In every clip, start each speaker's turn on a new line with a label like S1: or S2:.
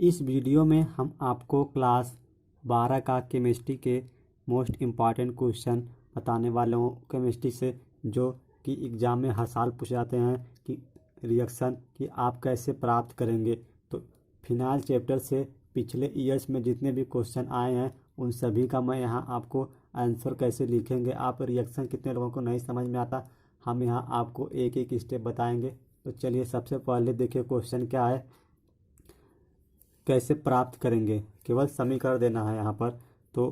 S1: इस वीडियो में हम आपको क्लास 12 का केमिस्ट्री के मोस्ट इम्पॉर्टेंट क्वेश्चन बताने वाले हूँ केमिस्ट्री से, जो कि एग्ज़ाम में हर साल पूछे जाते हैं कि रिएक्शन कि आप कैसे प्राप्त करेंगे। तो फिनाइल चैप्टर से पिछले ईयर्स में जितने भी क्वेश्चन आए हैं उन सभी का मैं यहाँ आपको आंसर कैसे लिखेंगे, आप रिएक्शन कितने लोगों को नहीं समझ में आता, हम यहाँ आपको एक एक स्टेप बताएंगे। तो चलिए सबसे पहले देखिए क्वेश्चन क्या है, कैसे प्राप्त करेंगे। केवल समीकरण देना है यहाँ पर। तो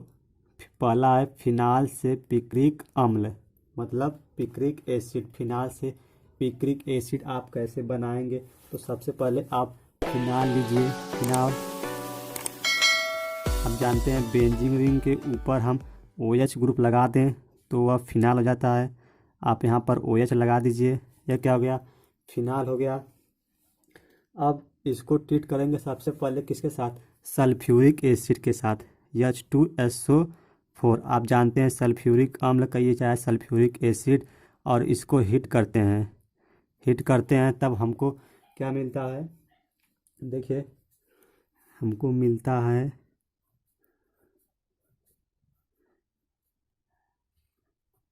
S1: पहला है फिनाल से पिक्रिक अम्ल, मतलब पिक्रिक एसिड। फिनाल से पिक्रिक एसिड आप कैसे बनाएंगे। तो सबसे पहले आप फिनाल लीजिए। फिनाल हम जानते हैं बेंजीन रिंग के ऊपर हम OH ग्रुप लगा दें तो वह फिनाल हो जाता है। आप यहाँ पर OH लगा दीजिए, यह क्या हो गया, फिनाल हो गया। अब इसको ट्रीट करेंगे सबसे पहले किसके साथ, सल्फ्यूरिक एसिड के साथ, H2SO4। आप जानते हैं सल्फ्यूरिक अम्ल कहिए चाहे सल्फ्यूरिक एसिड, और इसको हीट करते हैं तब हमको क्या मिलता है, देखिए हमको मिलता है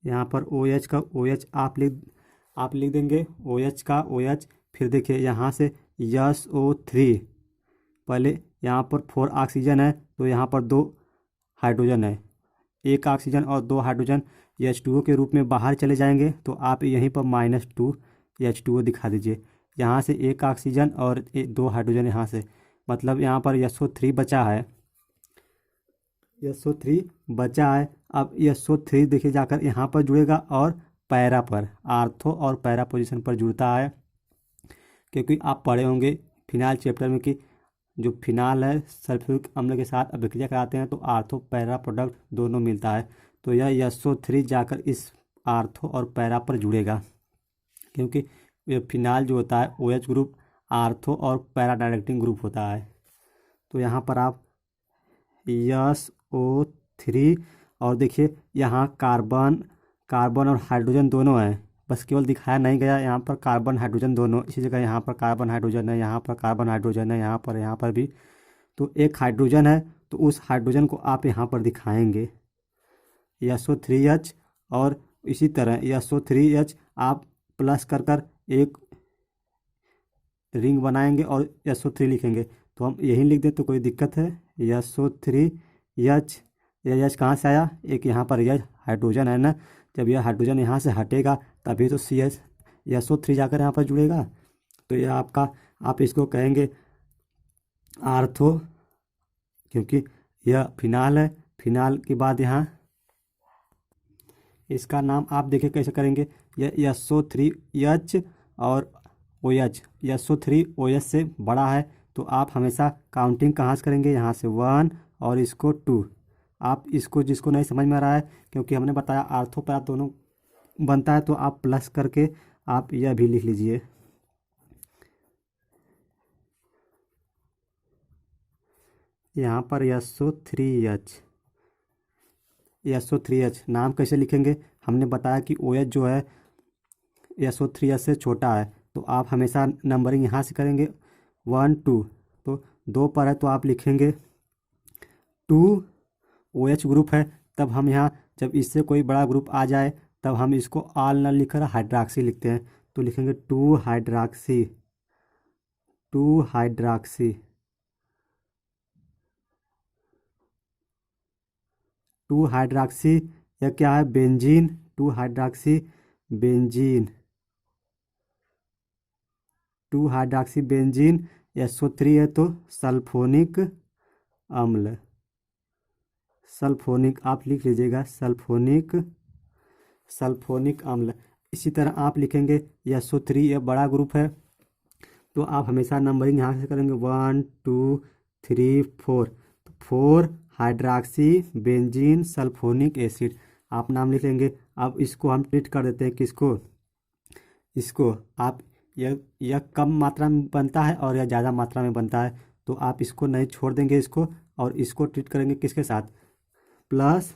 S1: यहाँ पर OH का OH आप लिख देंगे, OH का OH। फिर देखिए यहाँ से SO3, पहले यहाँ पर 4 ऑक्सीजन है तो यहाँ पर 2 हाइड्रोजन है, 1 ऑक्सीजन और 2 हाइड्रोजन H2O के रूप में बाहर चले जाएंगे। तो आप यहीं पर -2 H2O दिखा दीजिए। यहाँ से 1 ऑक्सीजन और 2 हाइड्रोजन यहाँ से, मतलब यहाँ पर SO3 बचा है, SO3 बचा है। अब SO3 देखिए जाकर यहाँ पर जुड़ेगा और पैरा पर, आर्थो और पैरा पोजीशन पर जुड़ता है। क्योंकि आप पढ़े होंगे फिनाइल चैप्टर में कि जो फिनाल है सल्फ्यूरिक अम्ल के साथ अभिक्रिया कराते हैं तो आर्थो पैरा प्रोडक्ट दोनों मिलता है। तो यह SO3 जाकर इस आर्थो और पैरा पर जुड़ेगा, क्योंकि ये फिनाल जो होता है OH ग्रुप आर्थो और पैरा डायरेक्टिंग ग्रुप होता है। तो यहाँ पर आप SO3, और देखिए यहाँ कार्बन और हाइड्रोजन दोनों हैं, बस केवल दिखाया नहीं गया यहाँ पर कार्बन हाइड्रोजन दोनों, इसी जगह यहाँ पर कार्बन हाइड्रोजन है, यहाँ पर कार्बन हाइड्रोजन है, यहाँ पर भी। तो एक हाइड्रोजन है तो उस हाइड्रोजन को आप यहाँ पर दिखाएंगे SO3H, और इसी तरह SO3H आप प्लस कर एक रिंग बनाएंगे और SO3 लिखेंगे। तो हम यही लिख दें तो कोई दिक्कत है, SO3H। यह H कहाँ से आया, एक यहाँ पर यह हाइड्रोजन है ना, जब यह हाइड्रोजन यहाँ से हटेगा तभी तो SO3 जाकर यहाँ पर जुड़ेगा। तो यह आपका, आप इसको कहेंगे आर्थो, क्योंकि यह फिनाल है। फिनाल के बाद यहाँ इसका नाम आप देखिए कैसे करेंगे, यह SO3H और OH, SO3OH से बड़ा है तो आप हमेशा काउंटिंग कहाँ से करेंगे, यहाँ से 1 और इसको 2। आप इसको जिसको नहीं समझ में आ रहा है, क्योंकि हमने बताया आर्थो पैरा दोनों बनता है, तो आप प्लस करके आप यह भी लिख लीजिए। यहाँ पर SO3H नाम कैसे लिखेंगे, हमने बताया कि OH जो है SO3H से छोटा है, तो आप हमेशा नंबरिंग यहाँ से करेंगे 1 2। तो 2 पर है तो आप लिखेंगे 2, OH ग्रुप है, तब हम यहाँ जब इससे कोई बड़ा ग्रुप आ जाए तब हम इसको ऑल न लिखकर हाइड्रॉक्सी लिखते हैं, तो लिखेंगे 2 हाइड्रॉक्सी, 2 हाइड्रॉक्सी, 2 हाइड्रॉक्सी। यह क्या है, benzene, 2 hydroxy benzene, 2 hydroxy benzene. SO3 है तो सल्फोनिक अम्ल, सल्फोनिक आप लिख लीजिएगा, सल्फोनिक अम्ल। इसी तरह आप लिखेंगे SO3, यह बड़ा ग्रुप है तो आप हमेशा नंबरिंग यहाँ से करेंगे 1 2 3 4। तो 4 हाइड्रॉक्सी बेंजीन सल्फोनिक एसिड आप नाम लिख लेंगे। अब इसको हम ट्रीट कर देते हैं किसको, इसको आप, यह कम मात्रा में बनता है और यह ज़्यादा मात्रा में बनता है, तो आप इसको नहीं छोड़ देंगे इसको, और इसको ट्रीट करेंगे किसके साथ, plus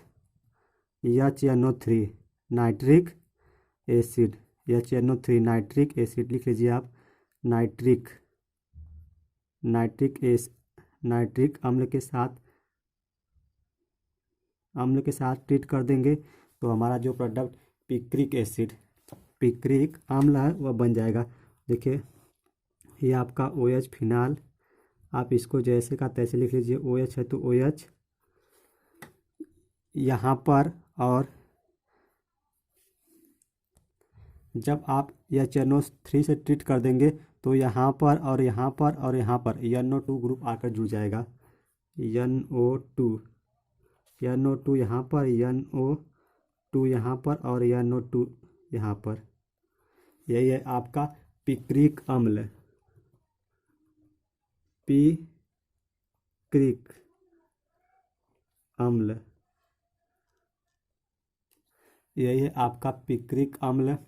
S1: HNO3 nitric acid, HNO3 nitric acid लिख लीजिए आप, नाइट्रिक नाइट्रिक अम्ल के साथ ट्रीट कर देंगे तो हमारा जो प्रोडक्ट पिक्रिक अम्ल है वह बन जाएगा। देखिए ये आपका OH फिनाल, आप इसको जैसे का तैसे लिख लीजिए। OH है तो OH यहाँ पर, और जब आप NO3 से ट्रीट कर देंगे तो यहाँ पर और यहाँ पर और यहाँ पर NO2 ग्रुप आकर जुड़ जाएगा। NO2 यहाँ पर, NO2 यहाँ पर और NO2 यहाँ पर। यही है आपका पिक्रिक अम्ल। पिक्रिक अम्ल, यही है आपका पिक्रिक अम्ल,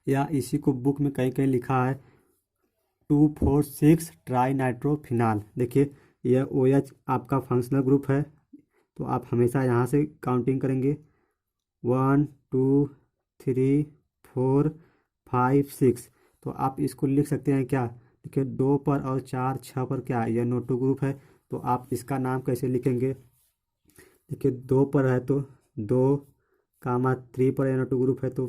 S1: या इसी को बुक में कहीं कहीं लिखा है 2,4,6 ट्राई नाइट्रोफिनाल। देखिए यह OH आपका फंक्शनल ग्रुप है, तो आप हमेशा यहाँ से काउंटिंग करेंगे 1 2 3 4 5 6। तो आप इसको लिख सकते हैं क्या, देखिए 2 पर और 4 6 पर क्या है, यह NO2 ग्रुप है। तो आप इसका नाम कैसे लिखेंगे, देखिए 2 पर है तो 2 कामा 3 पर NO2 ग्रुप है तो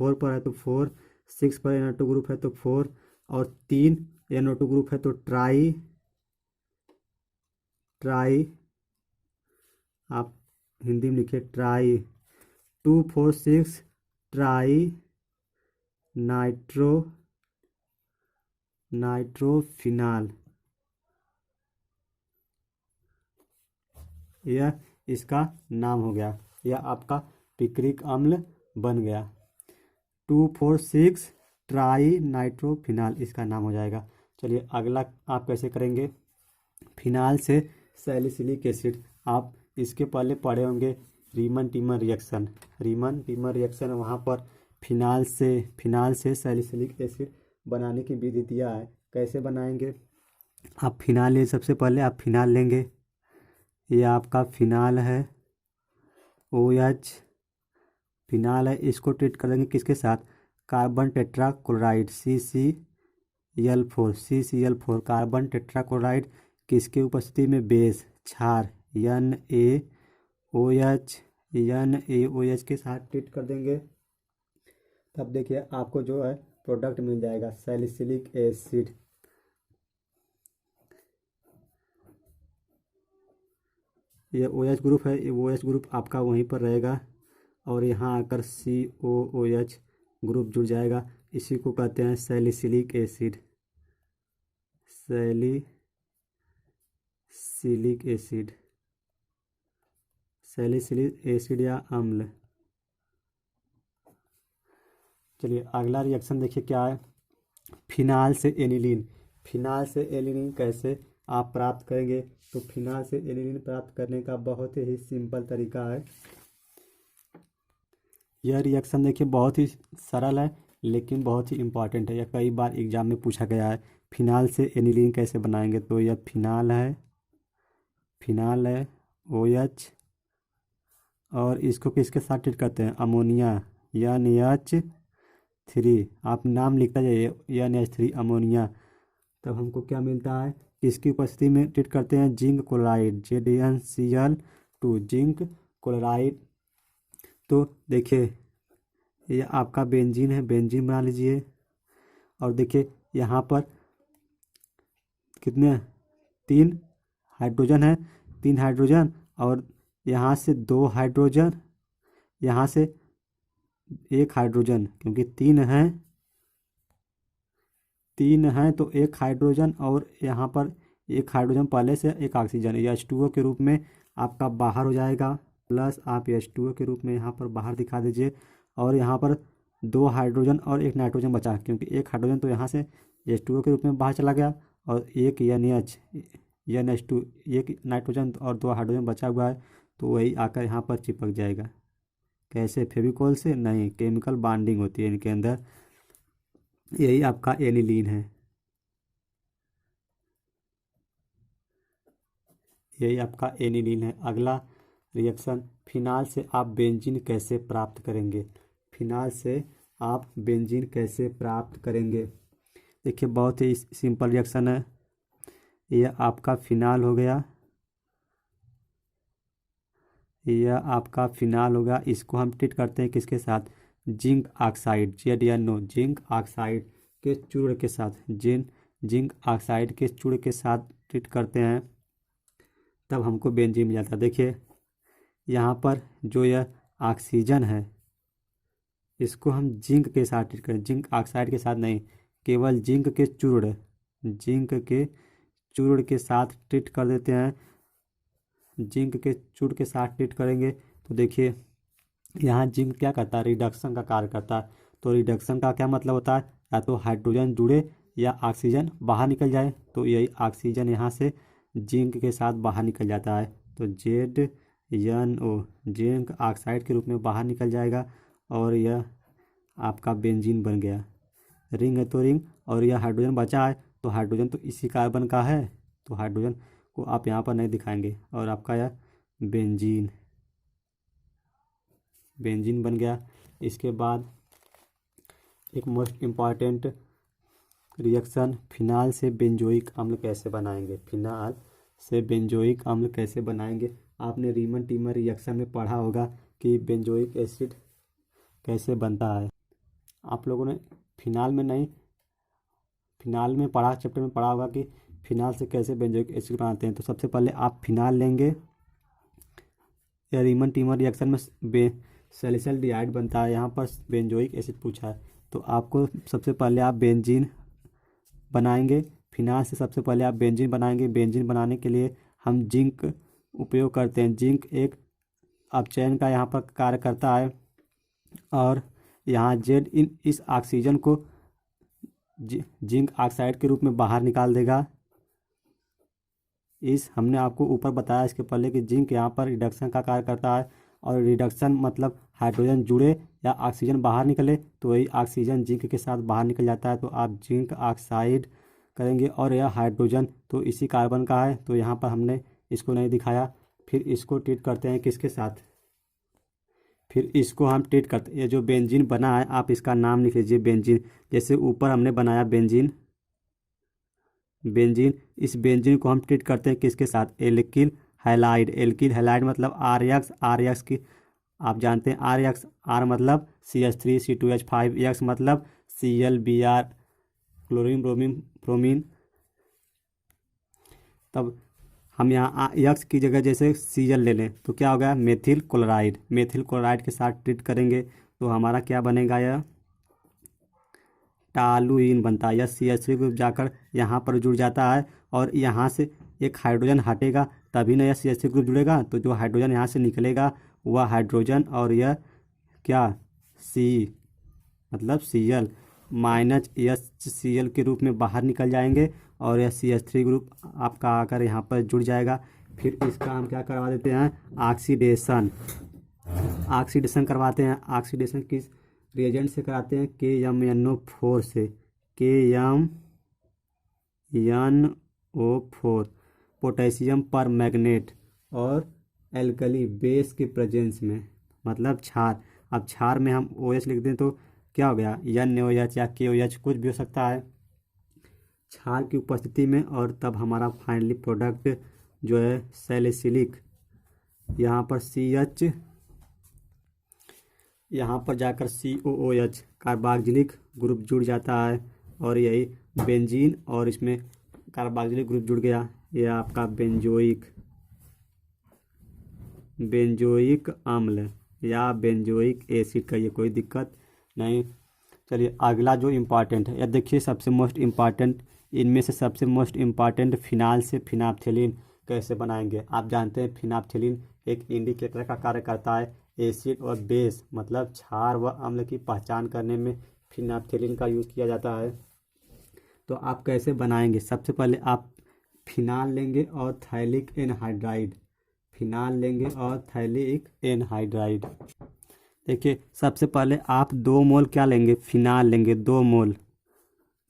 S1: 4 पर है तो 4, 6 पर NO2 ग्रुप है तो 4, और 3 NO2 ग्रुप है तो ट्राई आप हिंदी में लिखिए ट्राई 2,4,6 ट्राई नाइट्रोफिनाल, यह इसका नाम हो गया। यह आपका पिक्रिक अम्ल बन गया। 2,4,6 ट्राई नाइट्रोफिनाल इसका नाम हो जाएगा। चलिए अगला आप कैसे करेंगे, फिनाल से सैलिसिलिक एसिड। आप इसके पहले पढ़े होंगे रीमन टीमर रिएक्शन। वहाँ पर फिनाल से सैलिसिलिक एसिड बनाने की विधि दिया है, कैसे बनाएंगे। आप फिनाल ले, सबसे पहले आप फिनाल लेंगे, ये आपका फिनाल है OH फिनाल है। इसको ट्रीट करेंगे किसके साथ, carbon tetrachloride CCl4 carbon tetrachloride, किसके उपस्थिति में, बेस क्षार NaOH के साथ ट्रीट कर देंगे। तब देखिए आपको जो है प्रोडक्ट मिल जाएगा सैलिसिलिक एसिड। ये OH ग्रुप है, ये OH ग्रुप आपका वहीं पर रहेगा और यहाँ आकर COOH ग्रुप जुड़ जाएगा। इसी को कहते हैं सैलिसिलिक एसिड या अम्ल। चलिए अगला रिएक्शन देखिए क्या है, फिनाल से एनिलीन कैसे आप प्राप्त करेंगे। तो फिनाल से एनिलीन प्राप्त करने का बहुत ही सिंपल तरीका है। यह रिएक्शन देखिए बहुत ही सरल है लेकिन बहुत ही इम्पॉर्टेंट है, यह कई बार एग्जाम में पूछा गया है। फिनाल से एनिलीन कैसे बनाएंगे, तो यह फिनाल है OH, और इसको किसके साथ ट्रीट करते हैं, अमोनिया NH3। आप नाम लिखता जाइए NH3 अमोनिया। तब हमको क्या मिलता है, इसकी उपस्थिति में ट्रीट करते हैं zinc chloride ZnCl2 zinc chloride. तो देखिए ये आपका बेंजीन है, बेंजीन बना लीजिए। और देखिए यहाँ पर कितने, 3 हाइड्रोजन है, 3 हाइड्रोजन, और यहाँ से 2 हाइड्रोजन, यहाँ से 1 हाइड्रोजन, क्योंकि 3 हैं तो 1 हाइड्रोजन, और यहाँ पर 1 हाइड्रोजन पहले से, 1 ऑक्सीजन, ये H2O के रूप में आपका बाहर हो जाएगा। प्लस आप H2O के रूप में यहाँ पर बाहर दिखा दीजिए, और यहाँ पर 2 हाइड्रोजन और 1 नाइट्रोजन बचा, क्योंकि 1 हाइड्रोजन तो यहाँ से H2O के रूप में बाहर चला गया, और 1 NH2 1 नाइट्रोजन और 2 हाइड्रोजन बचा हुआ है, तो वही आकर यहाँ पर चिपक जाएगा। कैसे, फेविकोल से नहीं, केमिकल बॉन्डिंग होती है इनके अंदर। यही आपका एनिलीन है, यही आपका एनिलीन है। अगला रिएक्शन, फिनाल से आप बेंजीन कैसे प्राप्त करेंगे। देखिए बहुत ही सिंपल रिएक्शन है। यह आपका फिनाल हो गया, यह आपका फिनाल हो गया। इसको हम ट्रीट करते हैं किसके साथ? Zinc oxide, ZnO, zinc oxide के चूर्ण के साथ, जिंक ऑक्साइड के चूर्ण के साथ ट्रीट करते हैं, तब हमको बेंजीन मिल जाता है। देखिए यहाँ पर जो यह ऑक्सीजन है, इसको हम जिंक के साथ ट्रीट करें, जिंक ऑक्साइड के साथ नहीं, केवल जिंक के चूर्ण, जिंक के चूर्ण के साथ ट्रीट कर देते हैं। जिंक के चूर्ण के साथ ट्रीट करेंगे तो देखिए यहाँ जिंक क्या करता है? रिडक्शन का कार्य करता है। तो रिडक्शन का क्या मतलब होता है? या तो हाइड्रोजन जुड़े या ऑक्सीजन बाहर निकल जाए, तो यही ऑक्सीजन यहाँ से जिंक के साथ बाहर निकल जाता है, तो ZnO जिंक ऑक्साइड के रूप में बाहर निकल जाएगा और यह आपका बेंजीन बन गया। रिंग है तो रिंग, और यह हाइड्रोजन बचा है, तो हाइड्रोजन तो इसी कार्बन का है, तो हाइड्रोजन को आप यहाँ पर नहीं दिखाएंगे और आपका यह बेंजीन बन गया। इसके बाद एक मोस्ट इम्पॉर्टेंट रिएक्शन, फिनाल से बेंजोइक अम्ल कैसे बनाएंगे? फिनाल से बेंजोइक अम्ल कैसे बनाएंगे? आपने रीमन टीमर रिएक्शन में पढ़ा होगा कि बेंजोइक एसिड कैसे बनता है। आप लोगों ने फिनाल में नहीं, फिनाल में पढ़ा, चैप्टर में पढ़ा होगा कि फिनाल से कैसे बेंजोइक एसिड बनाते हैं। तो सबसे पहले आप फिनाल लेंगे, या रीमन टीमर रिएक्शन में सैलिसाइलडिहाइड बनता है, यहाँ पर बेंजोइक एसिड पूछा है, तो आपको सबसे पहले आप बेंजीन बनाएंगे। फिनाल से सबसे पहले आप बेंजीन बनाएंगे। बेंजीन बनाने के लिए हम जिंक उपयोग करते हैं। जिंक एक अपचयन का यहाँ पर कार्य करता है, और यहाँ जेड इस ऑक्सीजन को जिंक ऑक्साइड के रूप में बाहर निकाल देगा। इस हमने आपको ऊपर बताया इसके पहले कि जिंक यहाँ पर रिडक्शन का कार्य करता है, और रिडक्शन मतलब हाइड्रोजन जुड़े या ऑक्सीजन बाहर निकले, तो वही ऑक्सीजन जिंक के साथ बाहर निकल जाता है, तो आप जिंक ऑक्साइड करेंगे। और यह हाइड्रोजन तो इसी कार्बन का है, तो यहाँ पर हमने इसको नहीं दिखाया। फिर इसको ट्रीट करते हैं किसके साथ? फिर इसको हम ट्रीट करते हैं, ये जो बेंजीन बना है आप इसका नाम लिख लीजिए बेंजीन। जैसे ऊपर हमने बनाया बेंजीन, इस बेंजीन को हम ट्रीट करते हैं किसके साथ? Alkyl halide. एल्किल हैलाइड मतलब आर एक्स की आप जानते हैं, आर मतलब CH3 C2H5, एक्स मतलब ClBr क्लोरीन ब्रोमीन ब्रोमीन। तब हम यहाँ एक्स की जगह जैसे Cl ले लें तो क्या होगा? Methyl chloride. मेथिल क्लोराइड के साथ ट्रीट करेंगे तो हमारा क्या बनेगा? यह टालुइन बनता है। यह CH3 ग्रुप जाकर यहाँ पर जुड़ जाता है, और यहाँ से एक हाइड्रोजन हटेगा तभी ना यह CH3 ग्रुप जुड़ेगा। तो जो हाइड्रोजन यहाँ से निकलेगा वह हाइड्रोजन, और यह क्या? C मतलब Cl माइनस HCl के रूप में बाहर निकल जाएंगे, और यह CH3 ग्रुप आपका आकर यहाँ पर जुड़ जाएगा। फिर इसका हम क्या करवा देते हैं? ऑक्सीडेशन करवाते हैं। ऑक्सीडेशन किस रिएजेंट से कराते हैं? KMnO4 से। KMnO4 पोटेशियम पर मैग्नेट और एल्कली बेस के प्रेजेंस में, मतलब क्षार। अब क्षार में हम OH लिख दें तो क्या हो गया? NaOH या KOH कुछ भी हो सकता है क्षार की उपस्थिति में, और तब हमारा फाइनली प्रोडक्ट जो है सैलिसिलिक, यहाँ पर CH, यहाँ पर जाकर COOH कार्बोक्सिलिक ग्रुप जुड़ जाता है, और यही बेंजीन, और इसमें कार्बोक्सिलिक ग्रुप जुड़ गया। यह आपका बेंजोइक अम्ल या बेंजोइक एसिड का, ये कोई दिक्कत नहीं। चलिए अगला जो इम्पॉर्टेंट है, यह देखिए सबसे मोस्ट इम्पॉर्टेंट, इनमें से सबसे मोस्ट इम्पॉर्टेंट, फिनाल से फिनाप्थेलिन कैसे बनाएंगे? आप जानते हैं फिनाप्थेलिन एक इंडिकेटर का कार्य करता है। एसिड और बेस मतलब क्षार व अम्ल की पहचान करने में फिनाप्थेलिन का यूज़ किया जाता है। तो आप कैसे बनाएंगे? सबसे पहले आप फिनाल लेंगे और थैलिक एनहाइड्राइड, फिनाल लेंगे और थैलिक एनहाइड्राइड। देखिए सबसे पहले आप 2 मोल क्या लेंगे? फिनाल लेंगे, 2 मोल,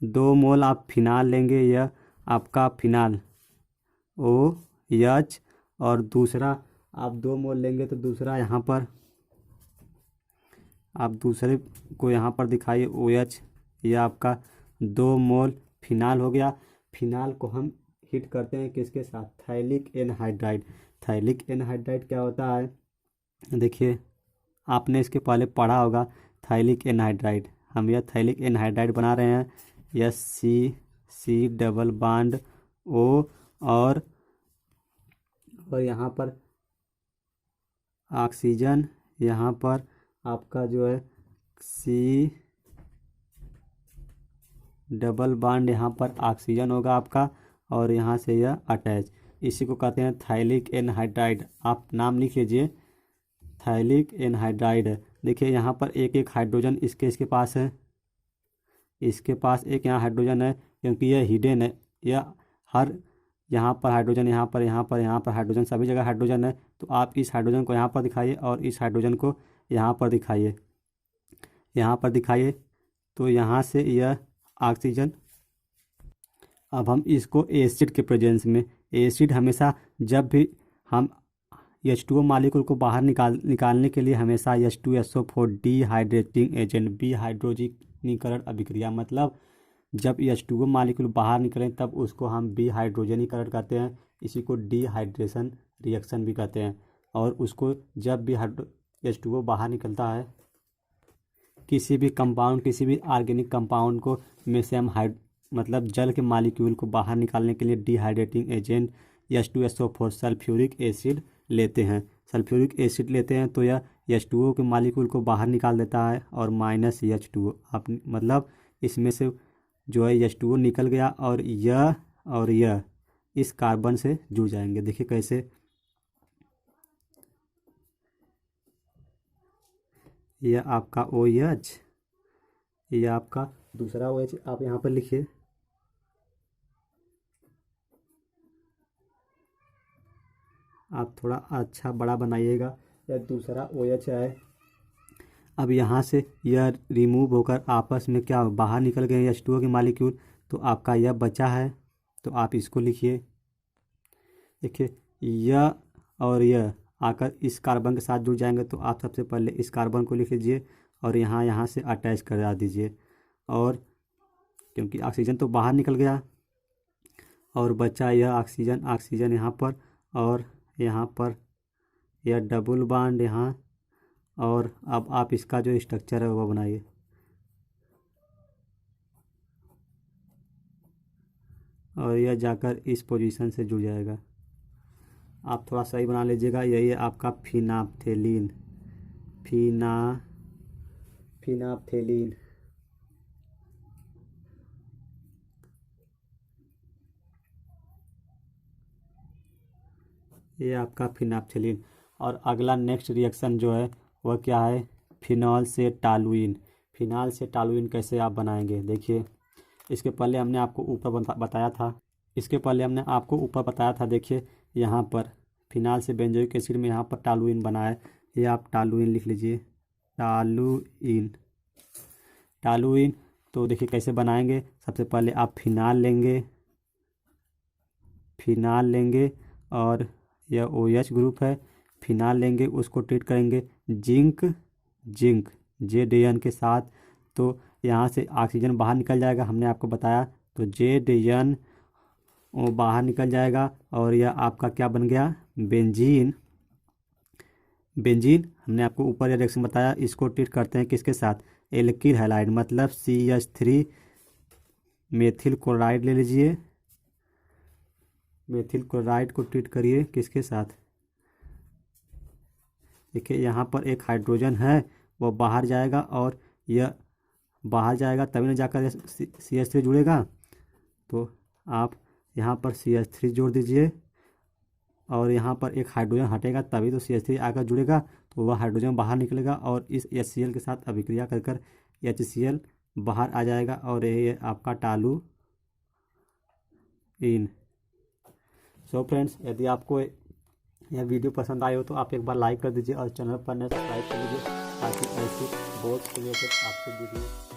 S1: 2 मोल आप फिनाल लेंगे। यह आपका फिनाल OH, और दूसरा आप 2 मोल लेंगे तो दूसरा यहाँ पर आप दूसरे को यहाँ पर दिखाइए OH, यह आपका 2 मोल फिनाल हो गया। फिनाल को हम हिट करते हैं किसके साथ, थैलिक एनहाइड्राइड। थैलिक एनहाइड्राइड क्या होता है, देखिए आपने इसके पहले पढ़ा होगा थैलिक एनहाइड्राइड। हम यह थैलिक एनहाइड्राइड बना रहे हैं, यह सी डबल बॉन्ड ओ और यहाँ पर ऑक्सीजन, यहाँ पर आपका जो है सी डबल बॉन्ड, यहाँ पर ऑक्सीजन होगा आपका और यहाँ से यह अटैच, इसी को कहते हैं थैलिक एनहाइड्राइड। आप नाम लिख लीजिए, थैलिक एनहाइड्राइड। देखिए यहाँ पर एक एक हाइड्रोजन इसके पास है, इसके पास एक यहाँ हाइड्रोजन है, क्योंकि यह हिडन है, यह हर यहाँ पर हाइड्रोजन, यहाँ पर हाइड्रोजन, सभी जगह हाइड्रोजन है। तो आप इस हाइड्रोजन को यहाँ पर दिखाइए और इस हाइड्रोजन को यहाँ पर दिखाइए, यहाँ पर दिखाइए। तो यहाँ से यह ऑक्सीजन, अब हम इसको एसिड के प्रेजेंस में, एसिड हमेशा जब भी हम H2O मालिक्यूल को बाहर निकालने के लिए हमेशा H2SO4 डिहाइड्रेटिंग एजेंट, विहाइड्रोजीनीकरण अभिक्रिया, मतलब जब H2O मालिक्यूल बाहर निकलें तब उसको हम विहाइड्रोजनीकरण कहते हैं, इसी को डिहाइड्रेशन रिएक्शन भी कहते हैं। और उसको जब भी H2O बाहर निकलता है किसी भी कंपाउंड, किसी भी ऑर्गेनिक कंपाउंड को में से हम मतलब जल के मालिक्यूल को बाहर निकालने के लिए dehydrating agent H2SO4 sulphuric acid लेते हैं। सल्फ्यूरिक एसिड लेते हैं तो यह H2O के मालिक्यूल को बाहर निकाल देता है और माइनस H2O, आप मतलब इसमें से जो है H2O निकल गया और यह इस कार्बन से जुड़ जाएंगे। देखिए कैसे, यह आपका OH, यह आपका दूसरा OH, आप यहाँ पर लिखिए, आप थोड़ा अच्छा बड़ा बनाइएगा, यह दूसरा OH है। अब यहाँ से यह रिमूव होकर आपस में क्या बाहर निकल गए H2O के मालिक्यूल, तो आपका यह बचा है, तो आप इसको लिखिए। देखिए यह और यह आकर इस कार्बन के साथ जुड़ जाएंगे, तो आप सबसे पहले इस कार्बन को लिख लीजिए और यहाँ से अटैच करा दीजिए। और क्योंकि ऑक्सीजन तो बाहर निकल गया और बचा यह ऑक्सीजन यहाँ पर, और यहाँ पर यह डबल बॉन्ड यहाँ, और अब आप इसका जो स्ट्रक्चर है वो बनाइए। और यह जाकर इस पोजीशन से जुड़ जाएगा, आप थोड़ा सही बना लीजिएगा। यही है आपका फिनाप्थेलीन, फिनाप्थेलीन। ये आपका फिनाप्थेलीन। और अगला नेक्स्ट रिएक्शन जो है वह क्या है, फिनॉल से टॉलुइन। फिनॉल से टॉलुइन कैसे आप बनाएंगे, देखिए इसके पहले हमने आपको ऊपर बताया था, देखिए यहाँ पर फिनॉल से बेंजोइक एसिड में यहाँ पर टॉलुइन बना है, ये आप टॉलुइन लिख लीजिए, टॉलुइन। तो देखिए कैसे बनाएंगे, सबसे पहले आप फिनॉल लेंगे और यह OH ग्रुप है, फिनॉल लेंगे, उसको ट्रीट करेंगे जिंक JDN के साथ, तो यहाँ से ऑक्सीजन बाहर निकल जाएगा, हमने आपको बताया, तो JDN वो बाहर निकल जाएगा और यह आपका क्या बन गया, बेंजीन। हमने आपको ऊपर यह रिएक्शन बताया, इसको ट्रीट करते हैं किसके साथ, एल्किल हैलाइड, मतलब CH3 मेथिल क्लोराइड ले लीजिए, मेथिल क्लोराइड को ट्रीट करिए किसके साथ, देखिए यहाँ पर एक हाइड्रोजन है वो बाहर जाएगा और यह बाहर जाएगा तभी ना जाकर CH3 जुड़ेगा, तो आप यहाँ पर CH3 जोड़ दीजिए और यहाँ पर एक हाइड्रोजन हटेगा तभी तो CH3 आकर जुड़ेगा, तो वह हाइड्रोजन बाहर निकलेगा और इस HCl के साथ अभिक्रिया कर HCl बाहर आ जाएगा और ये आपका टॉलुइन। सो फ्रेंड्स, यदि आपको यह वीडियो पसंद आए हो तो आप एक बार लाइक कर दीजिए और चैनल पर सब्सक्राइब कर लीजिए ताकि ऐसी बहुत रिलेटेड आपसे वीडियो